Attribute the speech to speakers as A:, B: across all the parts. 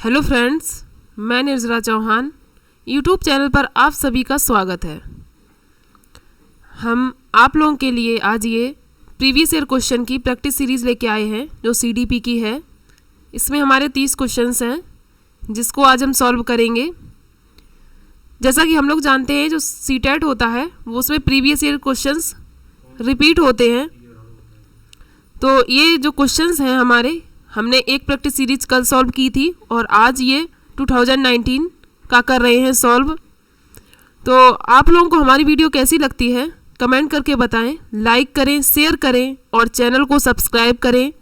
A: Hello friends, मैं निर्जरा Chauhan. YouTube channel पर आप सभी का स्वागत है। हम आप लोगों के लिए आज ये प्रीवियस ईयर क्वेश्चन की प्रैक्टिस सीरीज़ लेके आए हैं जो सीडीपी की है। इसमें हमारे 30 क्वेश्चंस हैं जिसको आज हम सॉल्व करेंगे। जैसा कि हम लोग जानते हैं जो सीटेट होता है वो उसमें प्रीवियस ईयर क्वेश्चंस रिपीट होते हैं। तो ये जो क्वेश्चंस हैं हमने एक प्रैक्टिस सीरीज कल सॉल्व की थी और आज ये 2019 का कर रहे हैं सॉल्व। तो आप लोगों को हमारी वीडियो कैसी लगती है कमेंट करके बताएं, लाइक करें, शेयर करें और चैनल को सब्सक्राइब करें,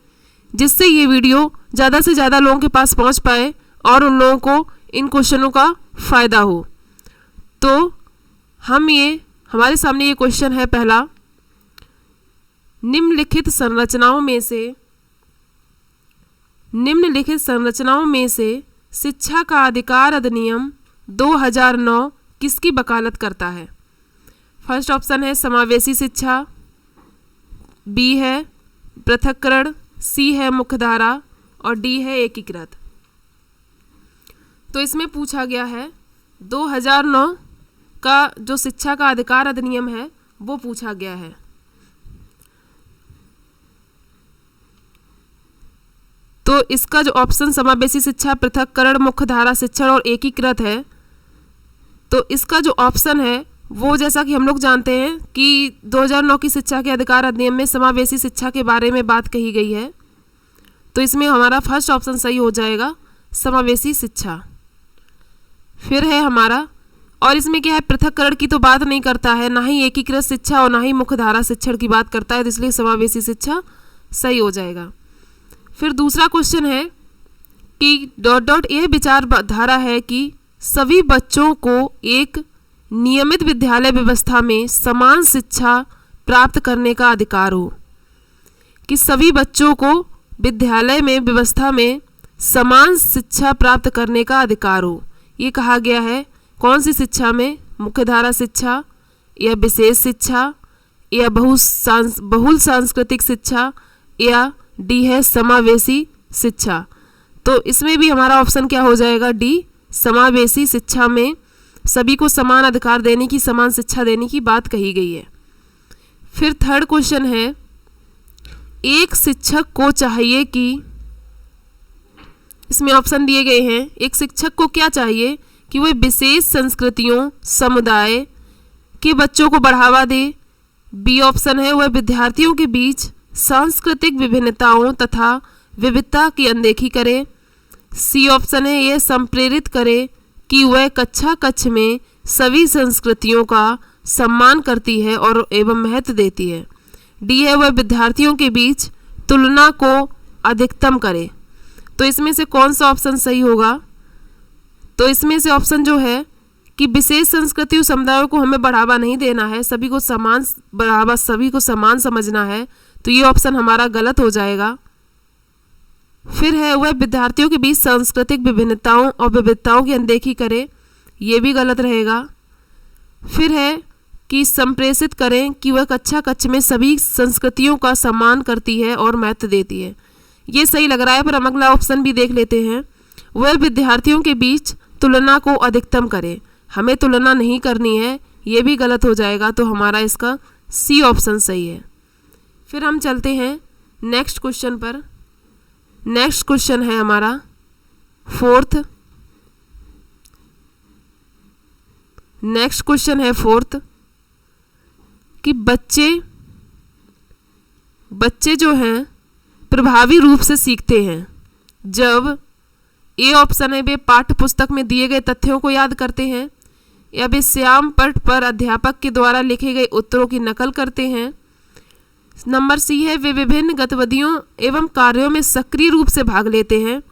A: जिससे ये वीडियो ज़्यादा से ज़्यादा लोगों के पास पहुंच पाए और उन लोगों को इन क्वेश्चनों का फ़ायदा हो। तो हमारे सामने ये क्वेश्चन है पहला, निम्नलिखित संरचनाओं में से शिक्षा का अधिकार अधिनियम 2009 किसकी वकालत करता है? फर्स्ट ऑप्शन है समावेशी शिक्षा, बी है पृथक्करण, सी है मुख्यधारा और डी है एकीकृत। तो इसमें पूछा गया है 2009 का जो शिक्षा का अधिकार अधिनियम है वो पूछा गया है। तो इसका जो ऑप्शन समावेशी शिक्षा, पृथक्करण, मुख्यधारा शिक्षण और एकीकृत है, तो इसका जो ऑप्शन है वो जैसा कि हम लोग जानते हैं कि 2009 की शिक्षा के अधिकार अधिनियम में समावेशी शिक्षा के बारे में बात कही गई है। तो इसमें हमारा फर्स्ट ऑप्शन सही हो जाएगा, समावेशी शिक्षा। फिर है हमारा, और इसमें क्या है, पृथक्करण की तो बात नहीं करता है, ना ही एकीकृत शिक्षा और ना ही मुख्यधारा शिक्षण की बात करता है, तो इसलिए समावेशी शिक्षा सही हो जाएगा। फिर दूसरा क्वेश्चन है कि ... यह विचारधारा है कि सभी बच्चों को एक नियमित विद्यालय व्यवस्था में समान शिक्षा प्राप्त करने का अधिकार हो, कि सभी बच्चों को विद्यालय में व्यवस्था में समान शिक्षा प्राप्त करने का अधिकार हो। ये कहा गया है कौन सी शिक्षा में? मुख्यधारा शिक्षा या विशेष शिक्षा या बहुल सांस्कृतिक शिक्षा या डी है समावेशी शिक्षा। तो इसमें भी हमारा ऑप्शन क्या हो जाएगा? डी, समावेशी शिक्षा में सभी को समान अधिकार देने की, समान शिक्षा देने की बात कही गई है। फिर थर्ड क्वेश्चन है, एक शिक्षक को चाहिए कि, इसमें ऑप्शन दिए गए हैं, एक शिक्षक को क्या चाहिए कि वह विशेष संस्कृतियों समुदाय के बच्चों को बढ़ावा दे। बी ऑप्शन है वह विद्यार्थियों के बीच सांस्कृतिक विभिन्नताओं तथा विविधता की अनदेखी करे। सी ऑप्शन है यह संप्रेरित करे कि वह कक्षा में सभी संस्कृतियों का सम्मान करती है और एवं महत्व देती है। डी है वह विद्यार्थियों के बीच तुलना को अधिकतम करे। तो इसमें से कौन सा ऑप्शन सही होगा? तो इसमें से ऑप्शन जो है कि विशेष संस्कृति और समुदायों को हमें बढ़ावा नहीं देना है, सभी को समान समझना है, तो ये ऑप्शन हमारा गलत हो जाएगा। फिर है वह विद्यार्थियों के बीच सांस्कृतिक विभिन्नताओं और विविधताओं की अनदेखी करे, ये भी गलत रहेगा। फिर है कि संप्रेषित करें कि वह कक्षा में सभी संस्कृतियों का सम्मान करती है और महत्व देती है, ये सही लग रहा है। पर हम अगला ऑप्शन भी देख लेते हैं, वह विद्यार्थियों के बीच तुलना को अधिकतम करे, हमें तुलना नहीं करनी है, ये भी गलत हो जाएगा। तो हमारा इसका सी ऑप्शन सही है। फिर हम चलते हैं नेक्स्ट क्वेश्चन पर। नेक्स्ट क्वेश्चन है हमारा फोर्थ। नेक्स्ट क्वेश्चन है फोर्थ कि बच्चे जो हैं प्रभावी रूप से सीखते हैं जब, ए ऑप्शन है वे पाठ्य पुस्तक में दिए गए तथ्यों को याद करते हैं, या वे श्याम पट पर अध्यापक के द्वारा लिखे गए उत्तरों की नकल करते हैं। नंबर सी है वे विभिन्न गतिविधियों एवं कार्यों में सक्रिय रूप से भाग लेते हैं,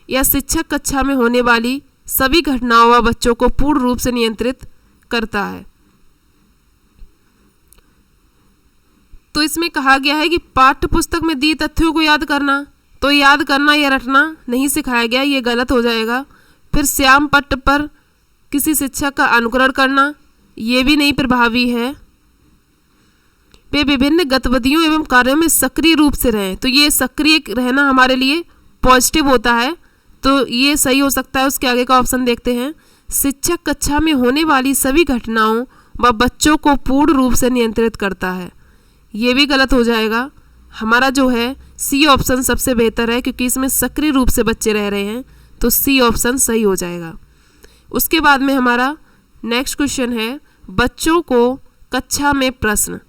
A: या शिक्षक कक्षा में होने वाली सभी घटनाओं व बच्चों को पूर्ण रूप से नियंत्रित करता है। तो इसमें कहा गया है कि पाठ्य पुस्तक में दिए तथ्यों को याद करना, तो याद करना या रटना नहीं सिखाया गया, ये गलत हो जाएगा। फिर श्याम पट पर किसी शिक्षक का अनुकरण करना, ये भी नहीं प्रभावी है। वे विभिन्न गतिविधियों एवं कार्यों में सक्रिय रूप से रहें, तो ये सक्रिय रहना हमारे लिए पॉजिटिव होता है, तो ये सही हो सकता है। उसके आगे का ऑप्शन देखते हैं, शिक्षक कक्षा में होने वाली सभी घटनाओं व बच्चों को पूर्ण रूप से नियंत्रित करता है। ये भी गलत हो जाएगा। हमारा जो है सी ऑप्शन सबसे बेहतर है, क्योंकि इसमें सक्रिय रूप से बच्चे रह रहे हैं, तो सी ऑप्शन सही हो जाएगा। उसके बाद में हमारा नेक्स्ट क्वेश्चन है, बच्चों को कक्षा में प्रश्न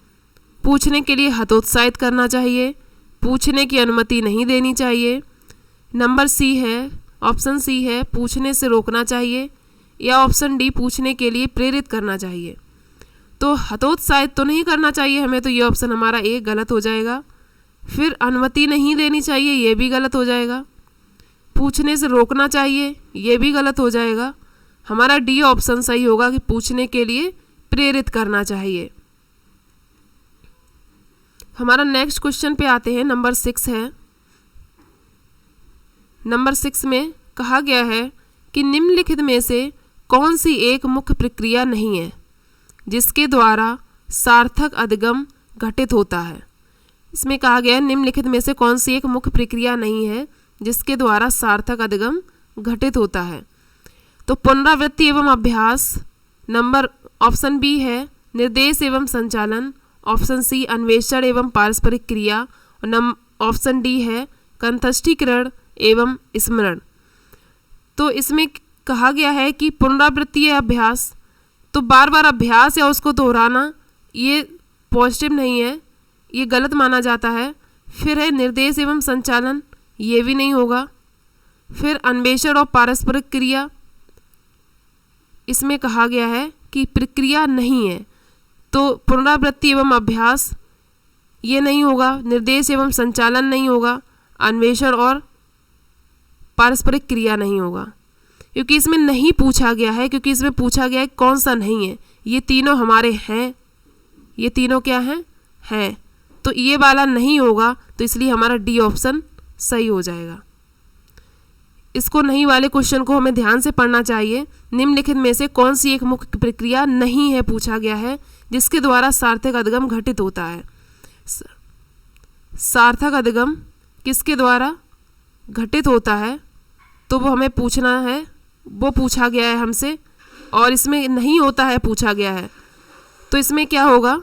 A: पूछने के लिए हतोत्साहित करना चाहिए, पूछने की अनुमति नहीं देनी चाहिए। नंबर सी है, ऑप्शन सी है, पूछने से रोकना चाहिए, या ऑप्शन डी, पूछने के लिए प्रेरित करना चाहिए। तो हतोत्साहित तो नहीं करना चाहिए हमें, तो ये ऑप्शन हमारा ए गलत हो जाएगा। फिर अनुमति नहीं देनी चाहिए, ये भी गलत हो जाएगा। पूछने से रोकना चाहिए, ये भी गलत हो जाएगा। हमारा डी ऑप्शन सही होगा कि पूछने के लिए प्रेरित करना चाहिए। हमारा नेक्स्ट क्वेश्चन पे आते हैं, नंबर 6 है। नंबर 6 में कहा गया है कि निम्नलिखित में से कौन सी एक मुख्य प्रक्रिया नहीं है जिसके द्वारा सार्थक अधिगम घटित होता है। इसमें कहा गया है निम्नलिखित में से कौन सी एक मुख्य प्रक्रिया नहीं है जिसके द्वारा सार्थक अधिगम घटित होता है। तो पुनरावृत्ति एवं अभ्यास, नंबर ऑप्शन बी है निर्देश एवं संचालन, ऑप्शन सी अन्वेषण एवं पारस्परिक क्रिया, और ऑप्शन डी है कंठस्थीकरण एवं स्मरण। तो इसमें कहा गया है कि पुनरावृत्ति या अभ्यास, तो बार बार अभ्यास या उसको दोहराना ये पॉजिटिव नहीं है, ये गलत माना जाता है। फिर है निर्देश एवं संचालन, ये भी नहीं होगा। फिर अन्वेषण और पारस्परिक क्रिया, इसमें कहा गया है कि प्रक्रिया नहीं है, तो पुनरावृत्ति एवं अभ्यास ये नहीं होगा, निर्देश एवं संचालन नहीं होगा, अन्वेषण और पारस्परिक क्रिया नहीं होगा, क्योंकि इसमें नहीं पूछा गया है। क्योंकि इसमें पूछा गया है कौन सा नहीं है, ये तीनों हमारे हैं, ये तीनों क्या हैं, हैं, तो ये वाला नहीं होगा, तो इसलिए हमारा डी ऑप्शन सही हो जाएगा। इसको नहीं वाले क्वेश्चन को हमें ध्यान से पढ़ना चाहिए। निम्नलिखित में से कौन सी एक मुख्य प्रक्रिया नहीं है पूछा गया है जिसके द्वारा सार्थक अधिगम घटित होता है। सार्थक अधिगम किसके द्वारा घटित होता है, तो वो हमें पूछना है, वो पूछा गया है हमसे, और इसमें नहीं होता है पूछा गया है। तो इसमें क्या होगा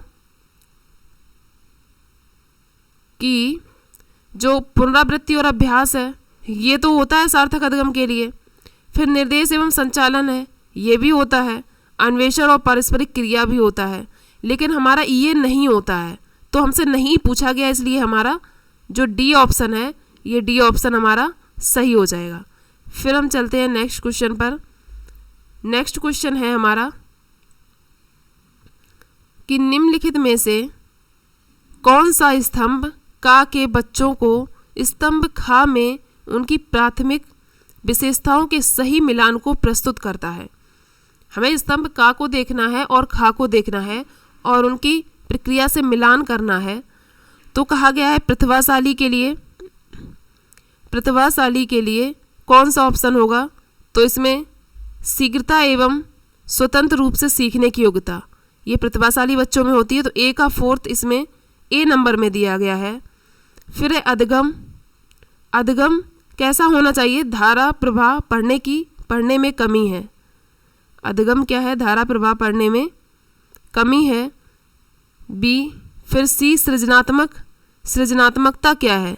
A: कि जो पुनरावृत्ति और अभ्यास है ये तो होता है सार्थक अधिगम के लिए। फिर निर्देश एवं संचालन है, ये भी होता है। अन्वेषण और पारस्परिक क्रिया भी होता है, लेकिन हमारा ये नहीं होता है, तो हमसे नहीं पूछा गया, इसलिए हमारा जो डी ऑप्शन है, ये डी ऑप्शन हमारा सही हो जाएगा। फिर हम चलते हैं नेक्स्ट क्वेश्चन पर। नेक्स्ट क्वेश्चन है हमारा कि निम्नलिखित में से कौन सा स्तंभ का के बच्चों को स्तंभ खा में उनकी प्राथमिक विशेषताओं के सही मिलान को प्रस्तुत करता है। हमें स्तंभ का को देखना है और खा को देखना है और उनकी प्रक्रिया से मिलान करना है। तो कहा गया है प्रतिभाशाली के लिए कौन सा ऑप्शन होगा, तो इसमें शीघ्रता एवं स्वतंत्र रूप से सीखने की योग्यता, ये प्रतिभाशाली बच्चों में होती है, तो ए का 4th इसमें ए नंबर में दिया गया है। फिर है अधिगम कैसा होना चाहिए, धारा प्रवाह पढ़ने में कमी है। अधिगम क्या है, धारा प्रवाह पढ़ने में कमी है, बी। फिर सी सृजनात्मकता क्या है,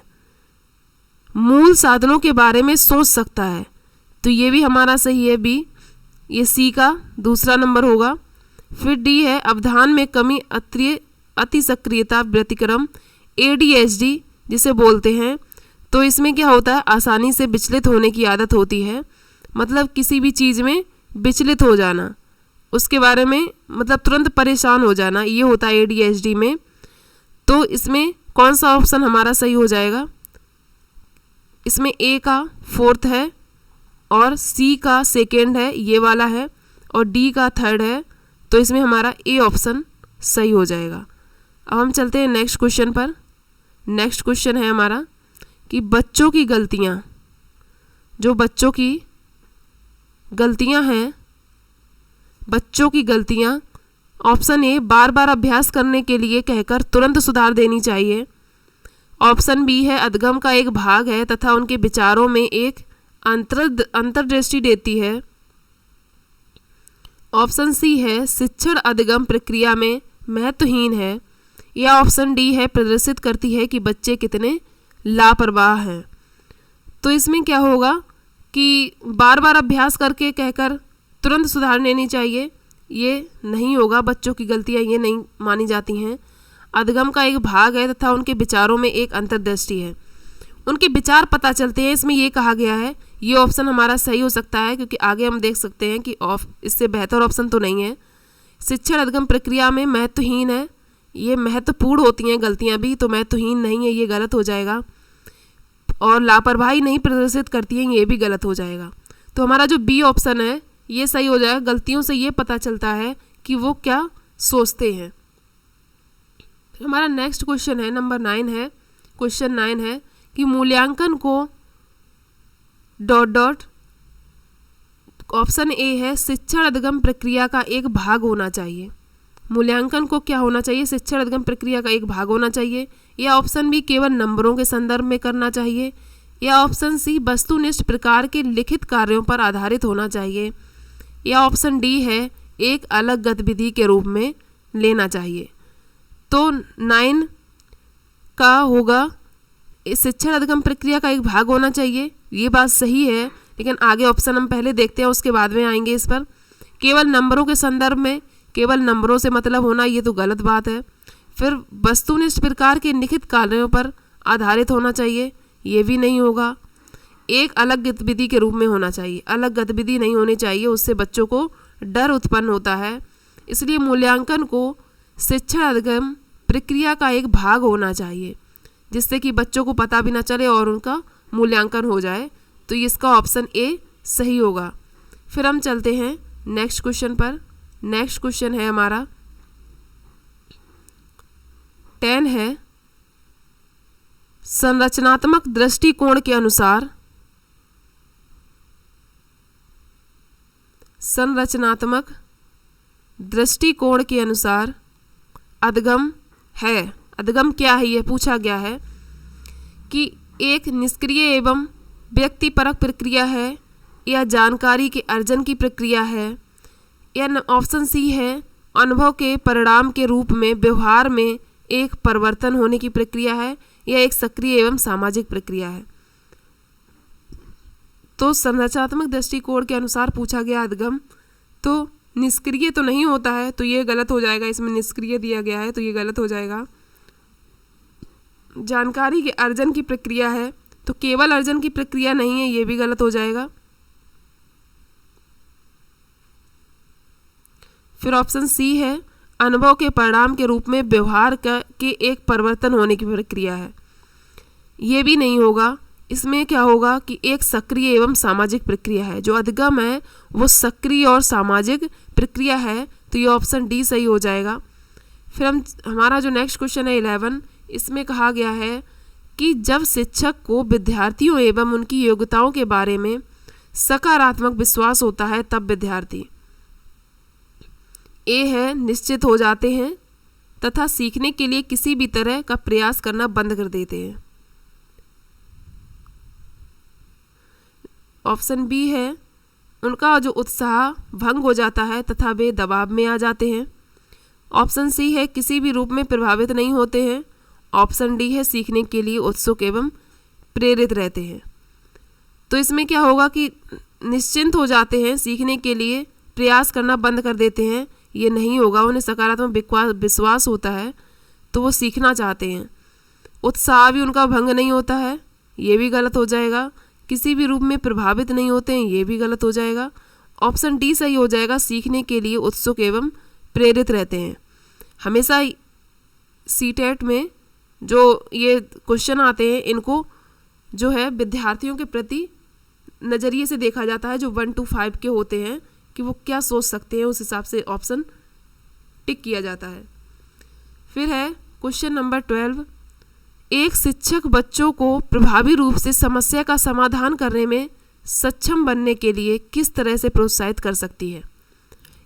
A: मूल साधनों के बारे में सोच सकता है, तो ये भी हमारा सही है, बी, ये सी का दूसरा नंबर होगा। फिर डी है अवधान में कमी, अति सक्रियता व्यतिक्रम, ADHD जिसे बोलते हैं। तो इसमें क्या होता है, आसानी से विचलित होने की आदत होती है, मतलब किसी भी चीज़ में विचलित हो जाना, उसके बारे में मतलब तुरंत परेशान हो जाना, ये होता है ADHD में। तो इसमें कौन सा ऑप्शन हमारा सही हो जाएगा, इसमें ए का 4th है और सी का 2nd है, ये वाला है, और डी का 3rd है, तो इसमें हमारा ए ऑप्शन सही हो जाएगा। अब हम चलते हैं नेक्स्ट क्वेश्चन पर। नेक्स्ट क्वेश्चन है हमारा कि बच्चों की गलतियाँ, जो बच्चों की गलतियाँ हैं, बच्चों की गलतियाँ, ऑप्शन ए बार बार अभ्यास करने के लिए कहकर तुरंत सुधार देनी चाहिए। ऑप्शन बी है अधिगम का एक भाग है तथा उनके विचारों में एक अंतर्दृष्टि देती है। ऑप्शन सी है शिक्षण अधिगम प्रक्रिया में महत्वहीन है, या ऑप्शन डी है प्रदर्शित करती है कि बच्चे कितने लापरवाह हैं। तो इसमें क्या होगा कि बार बार अभ्यास करके कहकर तुरंत सुधार लेनी चाहिए, ये नहीं होगा। बच्चों की गलतियाँ ये नहीं मानी जाती हैं। अधिगम का एक भाग है तथा उनके विचारों में एक अंतर्दृष्टि है, उनके विचार पता चलते हैं, इसमें ये कहा गया है। ये ऑप्शन हमारा सही हो सकता है क्योंकि आगे हम देख सकते हैं कि इससे बेहतर ऑप्शन तो नहीं है। शिक्षण अधिगम प्रक्रिया में महत्वहीन है, ये महत्वपूर्ण होती हैं गलतियाँ भी, तो महत्वहीन नहीं है, ये गलत हो जाएगा। और लापरवाही नहीं प्रदर्शित करती हैं, ये भी गलत हो जाएगा। तो हमारा जो बी ऑप्शन है ये सही हो जाएगा। गलतियों से ये पता चलता है कि वो क्या सोचते हैं। हमारा नेक्स्ट क्वेश्चन है नंबर 9 है, क्वेश्चन 9 है कि मूल्यांकन को ... ऑप्शन ए है शिक्षण अधिगम प्रक्रिया का एक भाग होना चाहिए। मूल्यांकन को क्या होना चाहिए? शिक्षण अधिगम प्रक्रिया का एक भाग होना चाहिए। या ऑप्शन बी केवल नंबरों के संदर्भ में करना चाहिए। या ऑप्शन सी वस्तुनिष्ठ प्रकार के लिखित कार्यों पर आधारित होना चाहिए। या ऑप्शन डी है एक अलग गतिविधि के रूप में लेना चाहिए। तो 9 का होगा शिक्षण अधिगम प्रक्रिया का एक भाग होना चाहिए, ये बात सही है, लेकिन आगे ऑप्शन हम पहले देखते हैं, उसके बाद में आएंगे इस पर। केवल नंबरों के संदर्भ में, केवल नंबरों से मतलब होना, ये तो गलत बात है। फिर वस्तुनिष्ठ प्रकार के लिखित कार्यों पर आधारित होना चाहिए, ये भी नहीं होगा। एक अलग गतिविधि के रूप में होना चाहिए, अलग गतिविधि नहीं होनी चाहिए, उससे बच्चों को डर उत्पन्न होता है। इसलिए मूल्यांकन को शिक्षण अधिगम प्रक्रिया का एक भाग होना चाहिए, जिससे कि बच्चों को पता भी ना चले और उनका मूल्यांकन हो जाए। तो इसका ऑप्शन ए सही होगा। फिर हम चलते हैं नेक्स्ट क्वेश्चन पर। नेक्स्ट क्वेश्चन है हमारा 10 है संरचनात्मक दृष्टिकोण के अनुसार अधिगम है। अधिगम क्या है ये पूछा गया है कि एक निष्क्रिय एवं व्यक्तिपरक प्रक्रिया है, या जानकारी के अर्जन की प्रक्रिया है, या ऑप्शन सी है अनुभव के परिणाम के रूप में व्यवहार में एक परिवर्तन होने की प्रक्रिया है, या एक सक्रिय एवं सामाजिक प्रक्रिया है। तो संरचनात्मक दृष्टिकोण के अनुसार पूछा गया अधिगम, तो निष्क्रिय तो नहीं होता है, तो ये गलत हो जाएगा। इसमें निष्क्रिय दिया गया है तो ये गलत हो जाएगा। जानकारी के अर्जन की प्रक्रिया है, तो केवल अर्जन की प्रक्रिया नहीं है, ये भी गलत हो जाएगा। फिर ऑप्शन सी है अनुभव के परिणाम के रूप में व्यवहार के एक परिवर्तन होने की प्रक्रिया है, ये भी नहीं होगा। इसमें क्या होगा कि एक सक्रिय एवं सामाजिक प्रक्रिया है। जो अधिगम है वो सक्रिय और सामाजिक प्रक्रिया है, तो ये ऑप्शन डी सही हो जाएगा। फिर हमारा जो नेक्स्ट क्वेश्चन है 11, इसमें कहा गया है कि जब शिक्षक को विद्यार्थियों एवं उनकी योग्यताओं के बारे में सकारात्मक विश्वास होता है तब विद्यार्थी ए है निश्चित हो जाते हैं तथा सीखने के लिए किसी भी तरह का प्रयास करना बंद कर देते हैं। ऑप्शन बी है उनका जो उत्साह भंग हो जाता है तथा वे दबाव में आ जाते हैं। ऑप्शन सी है किसी भी रूप में प्रभावित नहीं होते हैं। ऑप्शन डी है सीखने के लिए उत्सुक एवं प्रेरित रहते हैं। तो इसमें क्या होगा कि निश्चिंत हो जाते हैं, सीखने के लिए प्रयास करना बंद कर देते हैं, ये नहीं होगा। उन्हें सकारात्मक विश्वास होता है तो वो सीखना चाहते हैं। उत्साह भी उनका भंग नहीं होता है, ये भी गलत हो जाएगा। किसी भी रूप में प्रभावित नहीं होते हैं, ये भी गलत हो जाएगा। ऑप्शन डी सही हो जाएगा, सीखने के लिए उत्सुक एवं प्रेरित रहते हैं। हमेशा सीटेट में जो ये क्वेश्चन आते हैं इनको जो है विद्यार्थियों के प्रति नज़रिए से देखा जाता है, जो 1 to 5 के होते हैं कि वो क्या सोच सकते हैं, उस हिसाब से ऑप्शन टिक किया जाता है। फिर है क्वेश्चन नंबर 12, एक शिक्षक बच्चों को प्रभावी रूप से समस्या का समाधान करने में सक्षम बनने के लिए किस तरह से प्रोत्साहित कर सकती है।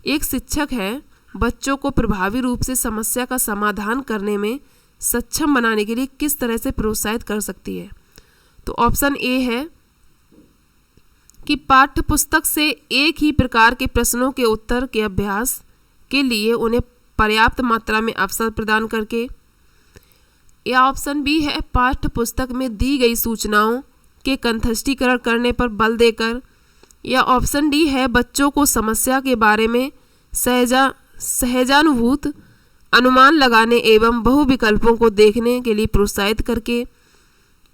A: एक शिक्षक है बच्चों को प्रभावी रूप से समस्या का समाधान करने में सक्षम बनाने के लिए किस तरह से प्रोत्साहित कर सकती है। तो ऑप्शन ए है कि पाठ्य पुस्तक से एक ही प्रकार के प्रश्नों के उत्तर के अभ्यास के लिए उन्हें पर्याप्त मात्रा में अवसर प्रदान करके, या ऑप्शन बी है पाठ्य पुस्तक में दी गई सूचनाओं के कंठस्थीकरण करने पर बल देकर, या ऑप्शन डी है बच्चों को समस्या के बारे में सहजानुभूत अनुमान लगाने एवं बहुविकल्पों को देखने के लिए प्रोत्साहित करके,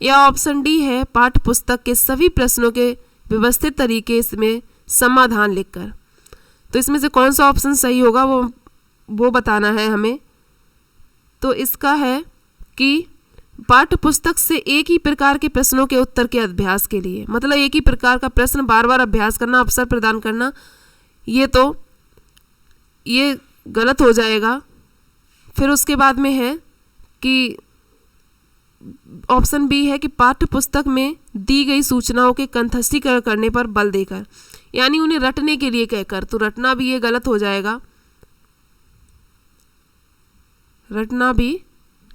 A: या ऑप्शन डी है पाठ्य पुस्तक के सभी प्रश्नों के व्यवस्थित तरीके में समाधान लिखकर। तो इसमें से कौन सा ऑप्शन सही होगा वो बताना है हमें। तो इसका है कि पाठ्य पुस्तक से एक ही प्रकार के प्रश्नों के उत्तर के अभ्यास के लिए, मतलब एक ही प्रकार का प्रश्न बार बार अभ्यास करना, अवसर प्रदान करना, ये गलत हो जाएगा। फिर उसके बाद में है कि ऑप्शन बी है कि पाठ्य पुस्तक में दी गई सूचनाओं के कंठस्थीकरण करने पर बल देकर, यानी उन्हें रटने के लिए कहकर, तो रटना भी ये गलत हो जाएगा, रटना भी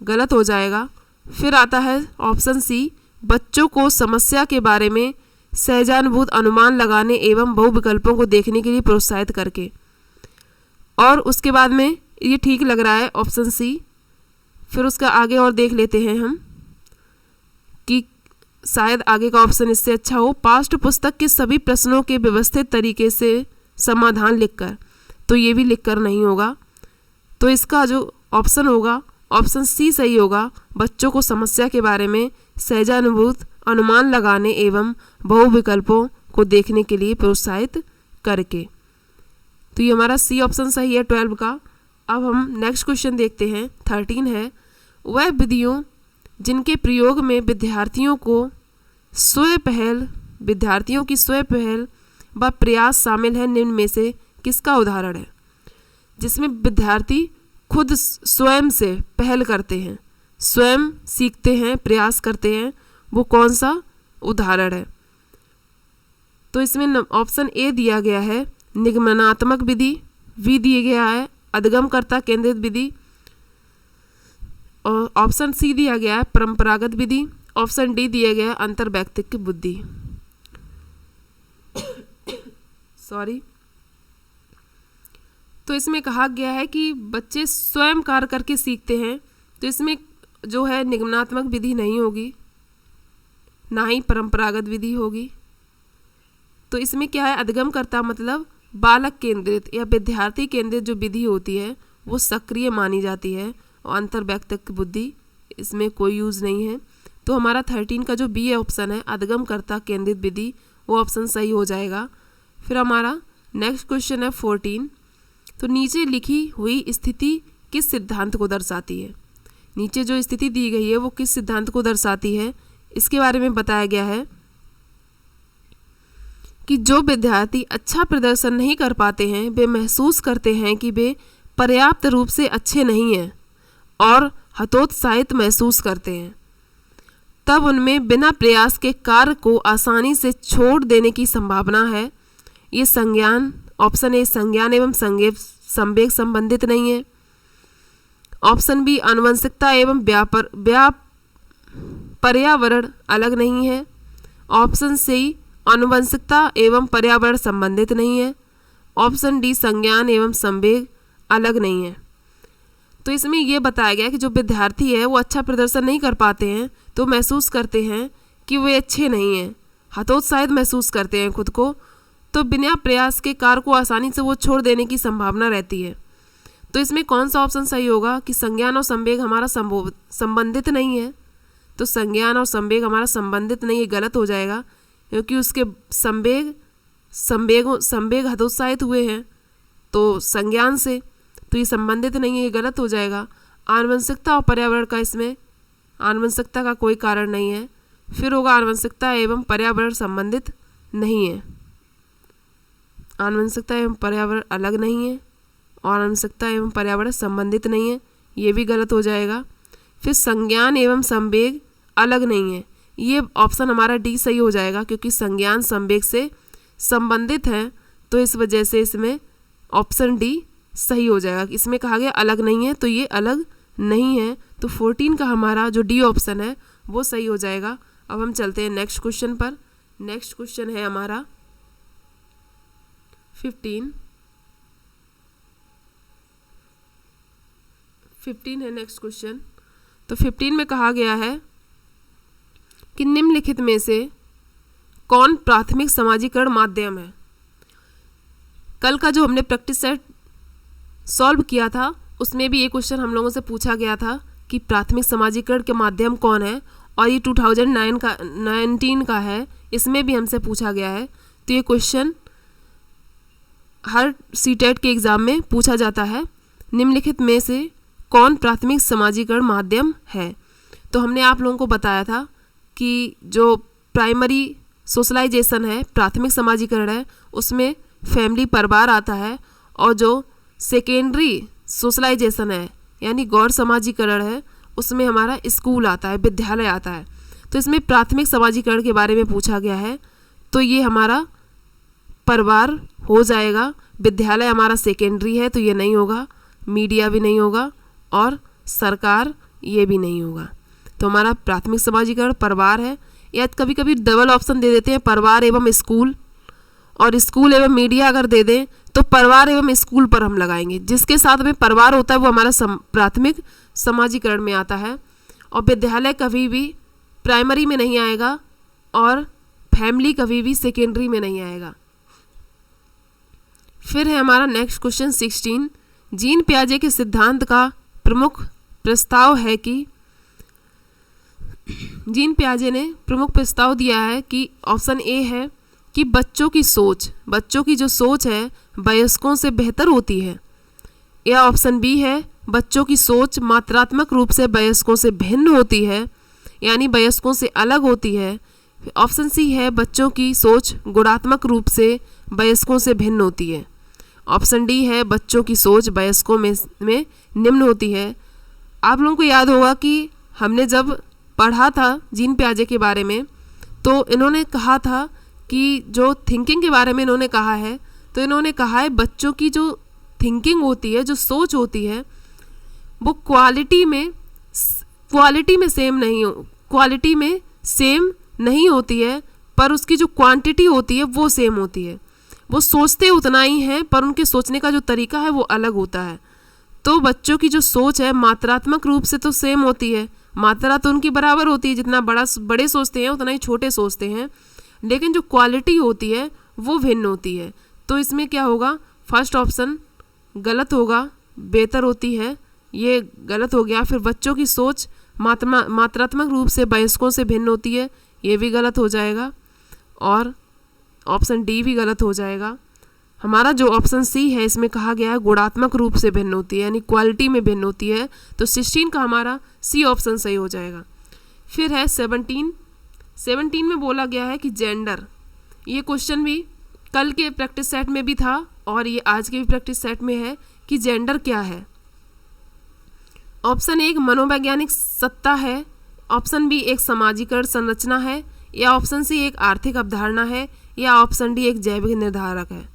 A: गलत हो जाएगा। फिर आता है ऑप्शन सी, बच्चों को समस्या के बारे में सहजानुभूत अनुमान लगाने एवं बहुविकल्पों को देखने के लिए प्रोत्साहित करके, और उसके बाद में ये ठीक लग रहा है ऑप्शन सी। फिर उसका आगे और देख लेते हैं हम कि शायद आगे का ऑप्शन इससे अच्छा हो, पाठ्य पुस्तक के सभी प्रश्नों के व्यवस्थित तरीके से समाधान लिखकर, तो ये भी लिखकर नहीं होगा। तो इसका जो ऑप्शन होगा ऑप्शन सी सही होगा, बच्चों को समस्या के बारे में सहजानुभूत अनुमान लगाने एवं बहुविकल्पों को देखने के लिए प्रोत्साहित करके। तो ये हमारा सी ऑप्शन सही है 12 का। अब हम नेक्स्ट क्वेश्चन देखते हैं। 13 है, वह विधियों जिनके प्रयोग में विद्यार्थियों की स्वयं पहल व प्रयास शामिल है, निम्न में से किसका उदाहरण है? जिसमें विद्यार्थी खुद स्वयं से पहल करते हैं, स्वयं सीखते हैं, प्रयास करते हैं, वो कौन सा उदाहरण है? तो इसमें ऑप्शन ए दिया गया है निगमनात्मक विधि, बी दिया गया है अधिगमकर्ता केंद्रित विधि, और ऑप्शन सी दिया गया है परंपरागत विधि, ऑप्शन डी दिया गया है अंतर्वैयक्तिक बुद्धि। सॉरी। तो इसमें कहा गया है कि बच्चे स्वयं कार्य करके सीखते हैं, तो इसमें जो है निगमनात्मक विधि नहीं होगी, ना ही परंपरागत विधि होगी। तो इसमें क्या है, अधिगमकर्ता मतलब बालक केंद्रित या विद्यार्थी केंद्रित जो विधि होती है वो सक्रिय मानी जाती है, और अंतर्वैयक्तिक बुद्धि इसमें कोई यूज़ नहीं है। तो हमारा 13 का जो बी ऑप्शन है अधिगमकर्ता केंद्रित विधि, वो ऑप्शन सही हो जाएगा। फिर हमारा नेक्स्ट क्वेश्चन है 14। तो नीचे लिखी हुई स्थिति किस सिद्धांत को दर्शाती है? नीचे जो स्थिति दी गई है वो किस सिद्धांत को दर्शाती है, इसके बारे में बताया गया है कि जो विद्यार्थी अच्छा प्रदर्शन नहीं कर पाते हैं वे महसूस करते हैं कि वे पर्याप्त रूप से अच्छे नहीं हैं और हतोत्साहित महसूस करते हैं। तब उनमें बिना प्रयास के कार्य को आसानी से छोड़ देने की संभावना है। ये संज्ञान, ऑप्शन ए संज्ञान एवं संवेग संबंधित नहीं है, ऑप्शन बी आनुवंशिकता एवं पर्यावरण अलग नहीं है, ऑप्शन सी आनुवंशिकता एवं पर्यावरण संबंधित नहीं है, ऑप्शन डी संज्ञान एवं संवेग अलग नहीं है। तो इसमें यह बताया गया कि जो विद्यार्थी है वो अच्छा प्रदर्शन नहीं कर पाते हैं तो महसूस करते हैं कि वे अच्छे नहीं हैं, हतोत्साहित महसूस करते हैं खुद को, तो बिना प्रयास के कार्य को आसानी से वो छोड़ देने की संभावना रहती है। तो इसमें कौन सा ऑप्शन सही होगा कि संज्ञान और संवेग हमारा संबंधित नहीं है? तो संज्ञान और संवेग हमारा संबंधित नहीं है, गलत हो जाएगा, क्योंकि उसके संवेग हतोत्साहित हुए हैं तो संज्ञान से, तो ये संबंधित नहीं है, ये गलत हो जाएगा। आनुवंशिकता और पर्यावरण का, इसमें आनुवंशिकता का कोई कारण नहीं है। फिर होगा आनुवंशिकता एवं पर्यावरण संबंधित नहीं है, आनुवंशिकता एवं पर्यावरण अलग नहीं है, और आनुवंशिकता एवं पर्यावरण संबंधित नहीं है, ये भी गलत हो जाएगा। फिर संज्ञान एवं संवेग अलग नहीं है, ये ऑप्शन हमारा डी सही हो जाएगा, क्योंकि संज्ञान संवेग से संबंधित है, तो इस वजह से इसमें ऑप्शन डी सही हो जाएगा। इसमें कहा गया अलग नहीं है, तो ये अलग नहीं है, तो 14 का हमारा जो डी ऑप्शन है वो सही हो जाएगा। अब हम चलते हैं नेक्स्ट क्वेश्चन पर। नेक्स्ट क्वेश्चन है हमारा 15 है नेक्स्ट क्वेश्चन। तो 15 में कहा गया है कि निम्नलिखित में से कौन प्राथमिक समाजीकरण माध्यम है। कल का जो हमने प्रैक्टिस सेट सॉल्व किया था उसमें भी ये क्वेश्चन हम लोगों से पूछा गया था कि प्राथमिक समाजीकरण के माध्यम कौन है, और ये 2019 का है, इसमें भी हमसे पूछा गया है। तो ये क्वेश्चन हर सीटेट के एग्ज़ाम में पूछा जाता है, निम्नलिखित में से कौन प्राथमिक समाजीकरण माध्यम है। तो हमने आप लोगों को बताया था कि जो प्राइमरी सोशलाइजेशन है, प्राथमिक समाजीकरण है, उसमें फैमिली परिवार आता है, और जो सेकेंडरी सोशलाइजेशन है यानी गौर समाजीकरण है, उसमें हमारा स्कूल आता है, विद्यालय आता है। तो इसमें प्राथमिक समाजीकरण के बारे में पूछा गया है, तो ये हमारा परिवार हो जाएगा, विद्यालय हमारा सेकेंडरी है तो ये नहीं होगा, मीडिया भी नहीं होगा, और सरकार ये भी नहीं होगा। तो हमारा प्राथमिक समाजीकरण परिवार है, या कभी कभी डबल ऑप्शन दे देते हैं, परिवार एवं स्कूल, और स्कूल एवं मीडिया अगर दे दें तो परिवार एवं स्कूल पर हम लगाएंगे। जिसके साथ में परिवार होता है वो हमारा प्राथमिक समाजीकरण में आता है, और विद्यालय कभी भी प्राइमरी में नहीं आएगा, और फैमिली कभी भी सेकेंडरी में नहीं आएगा। फिर है हमारा नेक्स्ट क्वेश्चन 16। जीन पियाजे के सिद्धांत का प्रमुख प्रस्ताव है कि जीन पियाजे ने प्रमुख प्रस्ताव दिया है कि ऑप्शन ए है कि बच्चों की जो सोच है वयस्कों से बेहतर होती है, या ऑप्शन बी है बच्चों की सोच मात्रात्मक रूप से वयस्कों से भिन्न होती है, यानी वयस्कों से अलग होती है। ऑप्शन सी है बच्चों की सोच गुणात्मक रूप से वयस्कों से भिन्न होती है। ऑप्शन डी है बच्चों की सोच वयस्कों में निम्न होती है। आप लोगों को याद होगा कि हमने जब पढ़ा था जीन पियाजे के बारे में, तो इन्होंने कहा था कि जो थिंकिंग के बारे में इन्होंने कहा है, तो इन्होंने कहा है बच्चों की जो थिंकिंग होती है, जो सोच होती है, वो क्वालिटी में सेम नहीं होती है, पर उसकी जो क्वांटिटी होती है वो सेम होती है। वो सोचते उतना ही हैं, पर उनके सोचने का जो तरीका है वो अलग होता है। तो बच्चों की जो सोच है मात्रात्मक रूप से तो सेम होती है, मात्रा तो उनकी बराबर होती है, जितना बड़े सोचते हैं उतना ही छोटे सोचते हैं, लेकिन जो क्वालिटी होती है वो भिन्न होती है। तो इसमें क्या होगा, फर्स्ट ऑप्शन गलत होगा, बेहतर होती है, ये गलत हो गया। फिर बच्चों की सोच मात्रात्मक रूप से वयस्कों से भिन्न होती है, ये भी गलत हो जाएगा, और ऑप्शन डी भी गलत हो जाएगा। हमारा जो ऑप्शन सी है इसमें कहा गया है गुणात्मक रूप से भिन्न होती है, यानी क्वालिटी में भिन्न होती है। तो 16 का हमारा सी ऑप्शन सही हो जाएगा। फिर है 17 में बोला गया है कि जेंडर, ये क्वेश्चन भी कल के प्रैक्टिस सेट में भी था और ये आज के भी प्रैक्टिस सेट में है कि जेंडर क्या है। ऑप्शन ए एक मनोवैज्ञानिक सत्ता है, ऑप्शन बी एक सामाजिकरण संरचना है, या ऑप्शन सी एक आर्थिक अवधारणा है, या ऑप्शन डी एक जैविक निर्धारक है।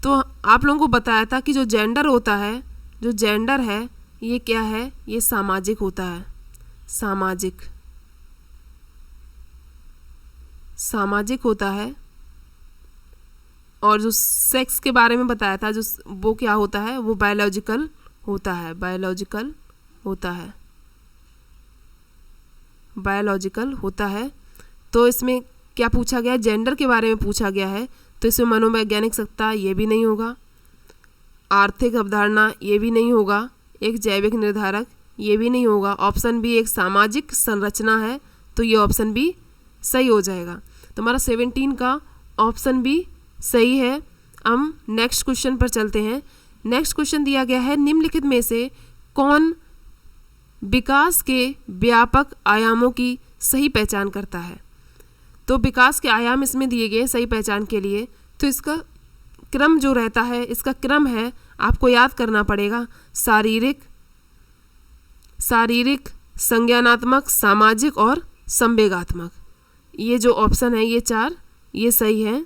A: तो आप लोगों को बताया था कि जो जेंडर होता है, जो जेंडर है ये क्या है, ये सामाजिक होता है, सामाजिक होता है। और जो सेक्स के बारे में बताया था, जो वो क्या होता है, वो बायोलॉजिकल होता है। तो इसमें क्या पूछा गया, जेंडर के बारे में पूछा गया है, तो इसमें मनोवैज्ञानिक सत्ता ये भी नहीं होगा, आर्थिक अवधारणा ये भी नहीं होगा, एक जैविक निर्धारक ये भी नहीं होगा। ऑप्शन बी एक सामाजिक संरचना है, तो ये ऑप्शन बी सही हो जाएगा। तो हमारा 17 का ऑप्शन बी सही है। हम नेक्स्ट क्वेश्चन पर चलते हैं। नेक्स्ट क्वेश्चन दिया गया है, निम्नलिखित में से कौन विकास के व्यापक आयामों की सही पहचान करता है। तो विकास के आयाम इसमें दिए गए सही पहचान के लिए, तो इसका क्रम जो रहता है, इसका क्रम है आपको याद करना पड़ेगा, शारीरिक, संज्ञानात्मक, सामाजिक और संवेगात्मक। ये जो ऑप्शन है ये 4 ये सही है।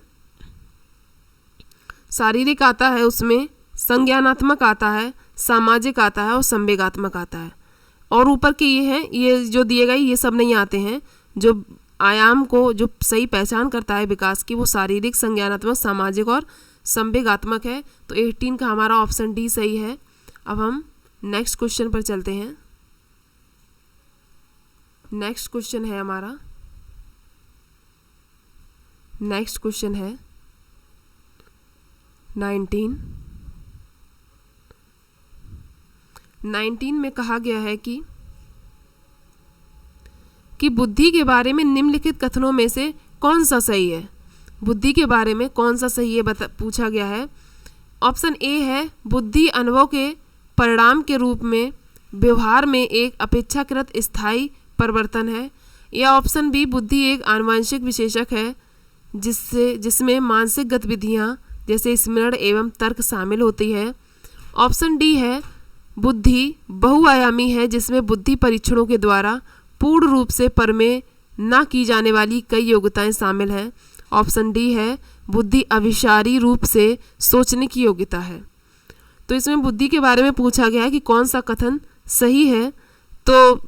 A: शारीरिक आता है, उसमें संज्ञानात्मक आता है, सामाजिक आता है और संवेगात्मक आता है। और ऊपर के ये हैं, ये जो दिए गए ये सब नहीं आते हैं। जो आयाम को जो सही पहचान करता है विकास की, वो शारीरिक, संज्ञानात्मक, सामाजिक और संवेगात्मक है। तो 18 का हमारा ऑप्शन डी सही है। अब हम नेक्स्ट क्वेश्चन पर चलते हैं। नेक्स्ट क्वेश्चन है हमारा, नेक्स्ट क्वेश्चन है 19 में कहा गया है कि बुद्धि के बारे में निम्नलिखित कथनों में से कौन सा सही है। बुद्धि के बारे में कौन सा सही है पूछा गया है। ऑप्शन ए है बुद्धि अनुभव के परिणाम के रूप में व्यवहार में एक अपेक्षाकृत स्थायी परिवर्तन है, या ऑप्शन बी बुद्धि एक आनुवंशिक विशेषक है जिसमें मानसिक गतिविधियां जैसे स्मरण एवं तर्क शामिल होती है। ऑप्शन डी है बुद्धि बहुआयामी है जिसमें बुद्धि परीक्षणों के द्वारा पूर्ण रूप से परमेय न की जाने वाली कई योग्यताएं शामिल हैं। ऑप्शन डी है बुद्धि अभिसारी रूप से सोचने की योग्यता है। तो इसमें बुद्धि के बारे में पूछा गया है कि कौन सा कथन सही है। तो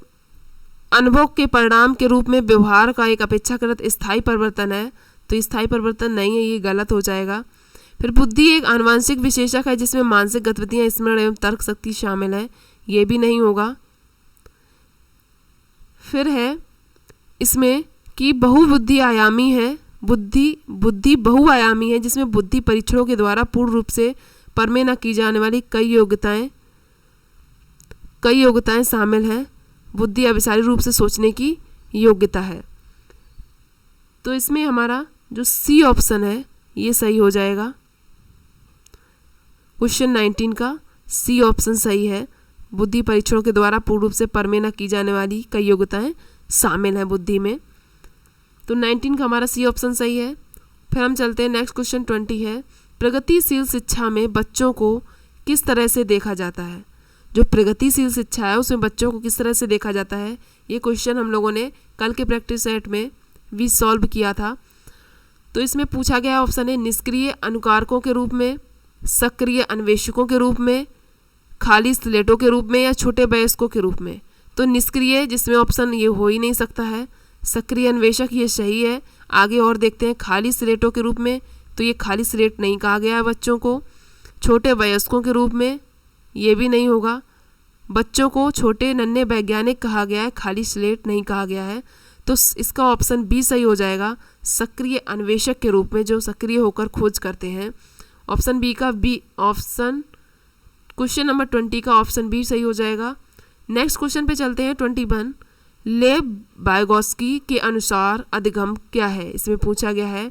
A: अनुभव के परिणाम के रूप में व्यवहार का एक अपेक्षाकृत स्थायी परिवर्तन है, तो स्थायी परिवर्तन नहीं है, ये गलत हो जाएगा। फिर बुद्धि एक आनुवंशिक विशेषक है जिसमें मानसिक गतिविधियां स्मरण एवं तर्क शक्ति शामिल है, ये भी नहीं होगा। फिर है इसमें कि बहुबुद्धि आयामी है, बुद्धि बहुआयामी है जिसमें बुद्धि परीक्षणों के द्वारा पूर्ण रूप से परमेय न की जाने वाली कई योग्यताएं शामिल हैं। बुद्धि अभिसारी रूप से सोचने की योग्यता है। तो इसमें हमारा जो सी ऑप्शन है ये सही हो जाएगा। क्वेश्चन 19 का सी ऑप्शन सही है। बुद्धि परीक्षणों के द्वारा पूर्ण रूप से परमेय न की जाने वाली कई योग्यताएं शामिल हैं बुद्धि में। तो 19 का हमारा सी ऑप्शन सही है। फिर हम चलते हैं नेक्स्ट क्वेश्चन 20 है प्रगतिशील शिक्षा में बच्चों को किस तरह से देखा जाता है। जो प्रगतिशील शिक्षा है उसमें बच्चों को किस तरह से देखा जाता है, ये क्वेश्चन हम लोगों ने कल के प्रैक्टिस सेट में भी सॉल्व किया था। तो इसमें पूछा गया ऑप्शन है निष्क्रिय अनुकारकों के रूप में, सक्रिय अन्वेषकों के रूप में, खाली स्लेटों के रूप में, या छोटे वयस्कों के रूप में। तो निष्क्रिय जिसमें ऑप्शन ये हो ही नहीं सकता है, सक्रिय अन्वेषक ये सही है। आगे और देखते हैं खाली स्लेटों के रूप में, तो ये खाली स्लेट नहीं कहा गया है बच्चों को। छोटे वयस्कों के रूप में ये भी नहीं होगा। बच्चों को छोटे नन्हे वैज्ञानिक कहा गया है, खाली स्लेट नहीं कहा गया है। तो इसका ऑप्शन बी सही हो जाएगा, सक्रिय अन्वेषक के रूप में जो सक्रिय होकर खोज करते हैं। ऑप्शन बी का बी ऑप्शन क्वेश्चन नंबर 20 का ऑप्शन बी सही हो जाएगा। नेक्स्ट क्वेश्चन पे चलते हैं 21। लेव वाइगोत्स्की के अनुसार अधिगम क्या है। इसमें पूछा गया है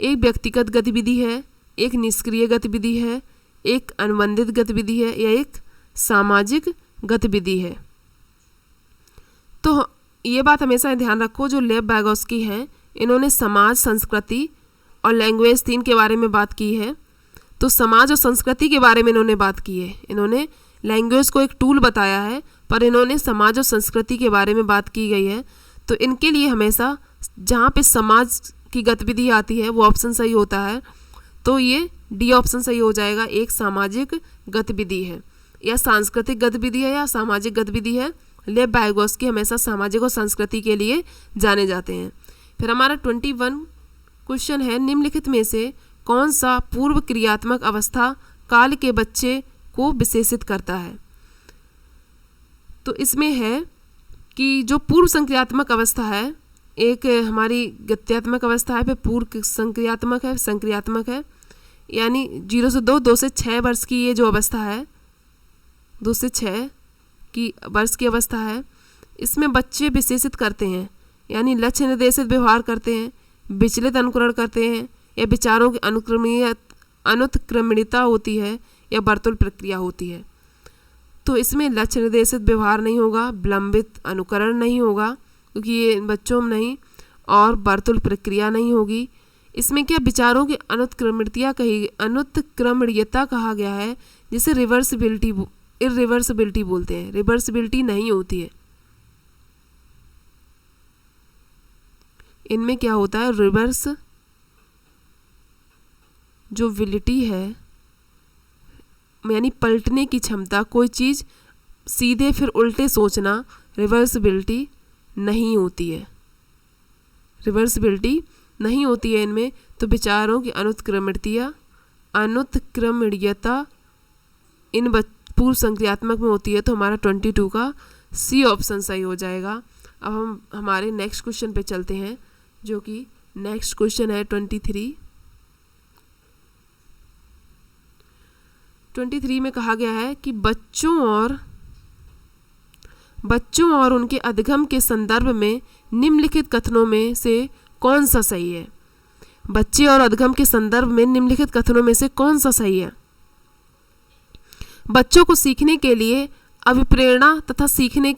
A: एक व्यक्तिगत गतिविधि है, एक निष्क्रिय गतिविधि है, एक अनुबंधित गतिविधि है, या एक सामाजिक गतिविधि है। तो ये बात हमेशा ध्यान रखो, जो लेव वाइगोत्स्की हैं इन्होंने समाज, संस्कृति और लैंग्वेज 3 के बारे में बात की है। तो समाज और संस्कृति के बारे में इन्होंने बात की है। इन्होंने लैंग्वेज को एक टूल बताया है, पर इन्होंने समाज और संस्कृति के बारे में बात की गई है। तो इनके लिए हमेशा जहाँ पे समाज की गतिविधि आती है वो ऑप्शन सही होता है। तो ये डी ऑप्शन सही हो जाएगा, एक सामाजिक गतिविधि है, या सांस्कृतिक गतिविधि है, या सामाजिक गतिविधि है। लेव वाइगोत्स्की हमेशा सामाजिक और संस्कृति के लिए जाने जाते हैं। फिर हमारा 21 क्वेश्चन है निम्नलिखित में से कौन सा पूर्व क्रियात्मक अवस्था काल के बच्चे को विशेषित करता है। तो इसमें है कि जो पूर्व संक्रियात्मक अवस्था है, एक हमारी गत्यात्मक अवस्था है, फिर पूर्व संक्रियात्मक है, संक्रियात्मक है, यानी 0 से 2, 2 से 6 वर्ष की ये जो अवस्था है, 2 से 6 की वर्ष की अवस्था है, इसमें बच्चे विशेषित करते हैं, यानी लक्ष्य निर्देशित व्यवहार करते हैं, विचलित अनुकरण करते हैं, या विचारों की अनुत्क्रमणीयता होती है, या वर्तुल प्रक्रिया होती है। तो इसमें लक्ष्य निर्देशित व्यवहार नहीं होगा, विलंबित अनुकरण नहीं होगा क्योंकि ये बच्चों में नहीं, और वर्तुल प्रक्रिया नहीं होगी। इसमें क्या विचारों की अनुत्क्रमणीयता कहा गया है, जिसे इरिवर्सिबिलिटी बोलते हैं। रिवर्सिबिलिटी नहीं होती है इनमें। क्या होता है, रिवर्स जो विलिटी है यानी पलटने की क्षमता, कोई चीज़ सीधे फिर उल्टे सोचना, रिवर्सिबिलिटी नहीं होती है, रिवर्सिबिलिटी नहीं होती है इनमें। तो विचारों की अनुत्क्रमणीयता अनुत्क्रमणीयता इन पूर्व संक्रियात्मक में होती है, तो हमारा 22 का सी ऑप्शन सही हो जाएगा। अब हम हमारे नेक्स्ट क्वेश्चन पे चलते हैं, जो कि नेक्स्ट क्वेश्चन है 23 में कहा गया है कि बच्चों और उनके अधिगम के संदर्भ में निम्नलिखित कथनों में से कौन सा सही है। बच्चे और अधिगम के संदर्भ में निम्नलिखित कथनों में से कौन सा सही है। बच्चों को सीखने के लिए अभिप्रेरणा तथा सीखने